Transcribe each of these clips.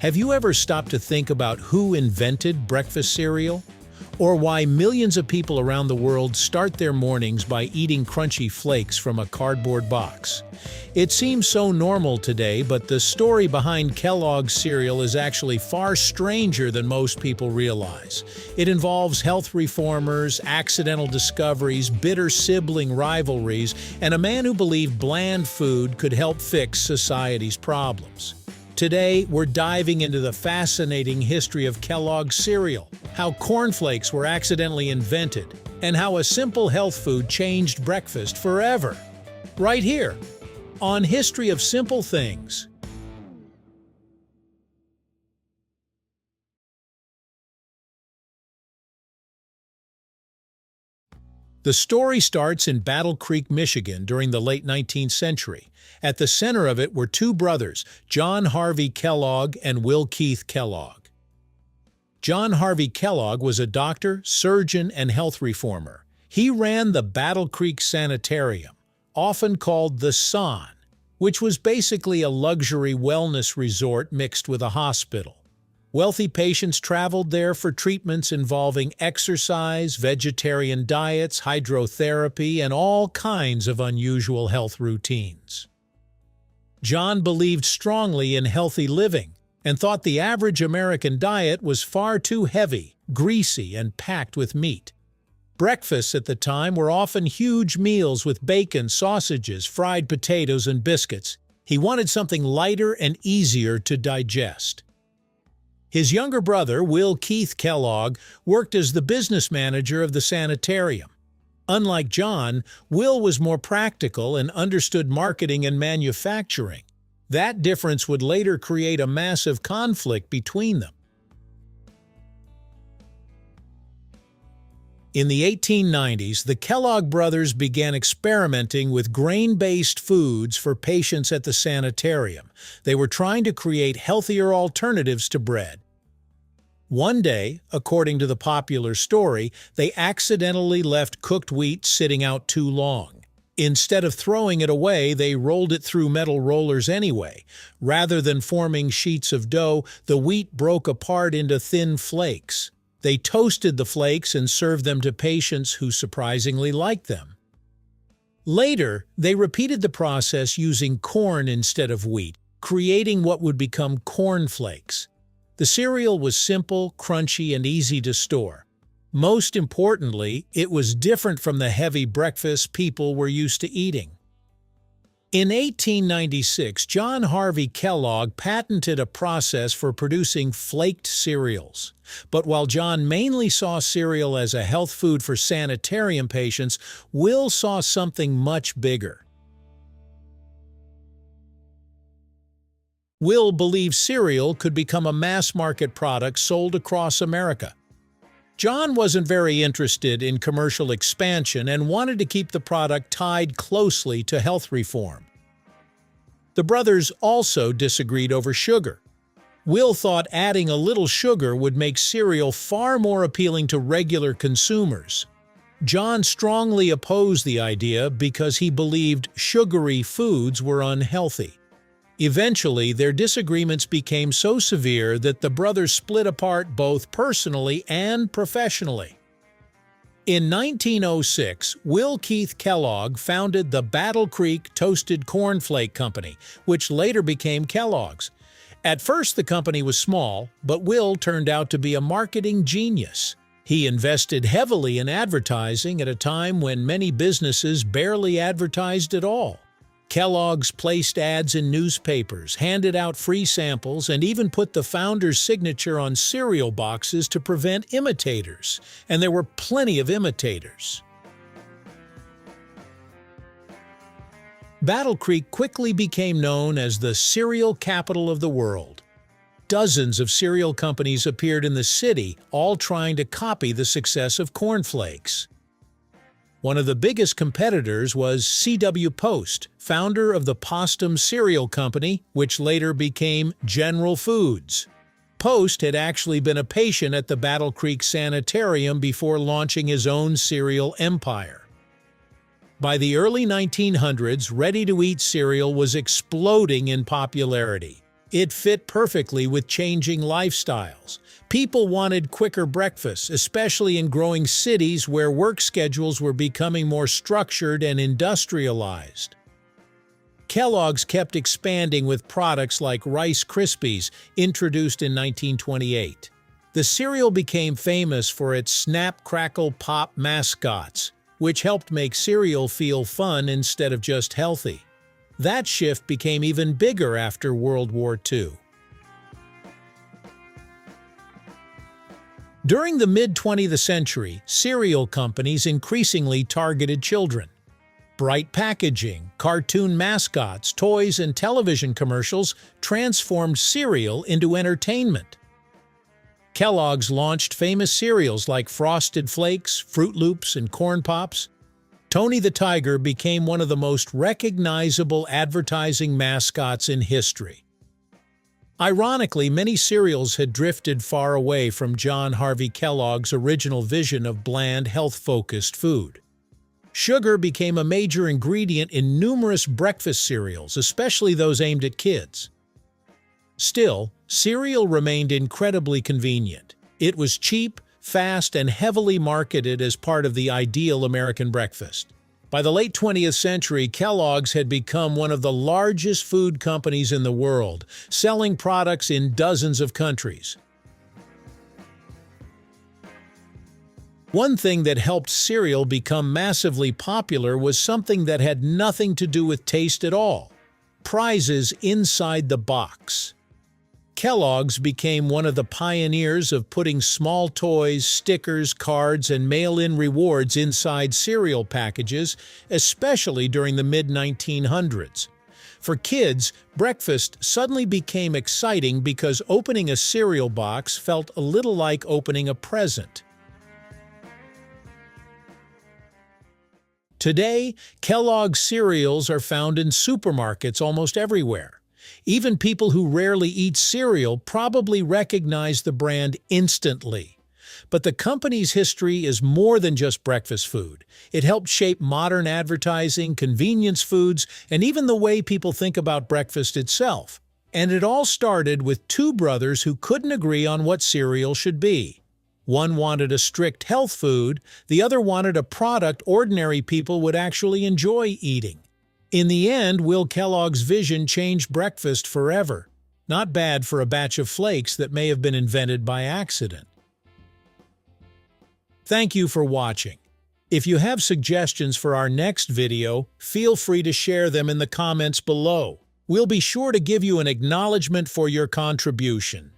Have you ever stopped to think about who invented breakfast cereal? Or why millions of people around the world start their mornings by eating crunchy flakes from a cardboard box? It seems so normal today, but the story behind Kellogg's cereal is actually far stranger than most people realize. It involves health reformers, accidental discoveries, bitter sibling rivalries, and a man who believed bland food could help fix society's problems. Today, we're diving into the fascinating history of Kellogg's cereal, how cornflakes were accidentally invented, and how a simple health food changed breakfast forever. Right here, on History of Simple Things. The story starts in Battle Creek, Michigan during the late 19th century. At the center of it were two brothers, John Harvey Kellogg and Will Keith Kellogg. John Harvey Kellogg was a doctor, surgeon, and health reformer. He ran the Battle Creek Sanitarium, often called the San, which was basically a luxury wellness resort mixed with a hospital. Wealthy patients traveled there for treatments involving exercise, vegetarian diets, hydrotherapy, and all kinds of unusual health routines. John believed strongly in healthy living and thought the average American diet was far too heavy, greasy, and packed with meat. Breakfasts at the time were often huge meals with bacon, sausages, fried potatoes, and biscuits. He wanted something lighter and easier to digest. His younger brother, Will Keith Kellogg, worked as the business manager of the sanitarium. Unlike John, Will was more practical and understood marketing and manufacturing. That difference would later create a massive conflict between them. In the 1890s, the Kellogg Brothers began experimenting with grain-based foods for patients at the sanitarium. They were trying to create healthier alternatives to bread. One day, according to the popular story, they accidentally left cooked wheat sitting out too long. Instead of throwing it away, they rolled it through metal rollers anyway. Rather than forming sheets of dough, the wheat broke apart into thin flakes. They toasted the flakes and served them to patients who surprisingly liked them. Later, they repeated the process using corn instead of wheat, creating what would become cornflakes. The cereal was simple, crunchy, and easy to store. Most importantly, it was different from the heavy breakfast people were used to eating. In 1896, John Harvey Kellogg patented a process for producing flaked cereals. But while John mainly saw cereal as a health food for sanitarium patients, Will saw something much bigger. Will believed cereal could become a mass-market product sold across America. John wasn't very interested in commercial expansion and wanted to keep the product tied closely to health reform. The brothers also disagreed over sugar. Will thought adding a little sugar would make cereal far more appealing to regular consumers. John strongly opposed the idea because he believed sugary foods were unhealthy. Eventually, their disagreements became so severe that the brothers split apart both personally and professionally. In 1906, Will Keith Kellogg founded the Battle Creek Toasted Cornflake Company, which later became Kellogg's. At first, the company was small, but Will turned out to be a marketing genius. He invested heavily in advertising at a time when many businesses barely advertised at all. Kellogg's placed ads in newspapers, handed out free samples, and even put the founder's signature on cereal boxes to prevent imitators. And there were plenty of imitators. Battle Creek quickly became known as the cereal capital of the world. Dozens of cereal companies appeared in the city, all trying to copy the success of cornflakes. One of the biggest competitors was C.W. Post, founder of the Postum Cereal Company, which later became General Foods. Post had actually been a patient at the Battle Creek Sanitarium before launching his own cereal empire. By the early 1900s, ready-to-eat cereal was exploding in popularity. It fit perfectly with changing lifestyles. People wanted quicker breakfasts, especially in growing cities where work schedules were becoming more structured and industrialized. Kellogg's kept expanding with products like Rice Krispies, introduced in 1928. The cereal became famous for its Snap, Crackle, Pop mascots, which helped make cereal feel fun instead of just healthy. That shift became even bigger after World War II. During the mid-20th century, cereal companies increasingly targeted children. Bright packaging, cartoon mascots, toys, and television commercials transformed cereal into entertainment. Kellogg's launched famous cereals like Frosted Flakes, Fruit Loops, and Corn Pops. Tony the Tiger became one of the most recognizable advertising mascots in history. Ironically, many cereals had drifted far away from John Harvey Kellogg's original vision of bland, health-focused food. Sugar became a major ingredient in numerous breakfast cereals, especially those aimed at kids. Still, cereal remained incredibly convenient. It was cheap, fast, and heavily marketed as part of the ideal American breakfast. By the late 20th century, Kellogg's had become one of the largest food companies in the world, selling products in dozens of countries. One thing that helped cereal become massively popular was something that had nothing to do with taste at all: prizes inside the box. Kellogg's became one of the pioneers of putting small toys, stickers, cards, and mail-in rewards inside cereal packages, especially during the mid-1900s. For kids, breakfast suddenly became exciting because opening a cereal box felt a little like opening a present. Today, Kellogg's cereals are found in supermarkets almost everywhere. Even people who rarely eat cereal probably recognize the brand instantly. But the company's history is more than just breakfast food. It helped shape modern advertising, convenience foods, and even the way people think about breakfast itself. And it all started with two brothers who couldn't agree on what cereal should be. One wanted a strict health food, the other wanted a product ordinary people would actually enjoy eating. In the end, Will Kellogg's vision changed breakfast forever. Not bad for a batch of flakes that may have been invented by accident. Thank you for watching. If you have suggestions for our next video, feel free to share them in the comments below. We'll be sure to give you an acknowledgement for your contribution.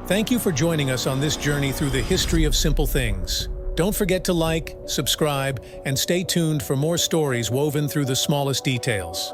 Thank you for joining us on this journey through the history of simple things. Don't forget to like, subscribe, and stay tuned for more stories woven through the smallest details.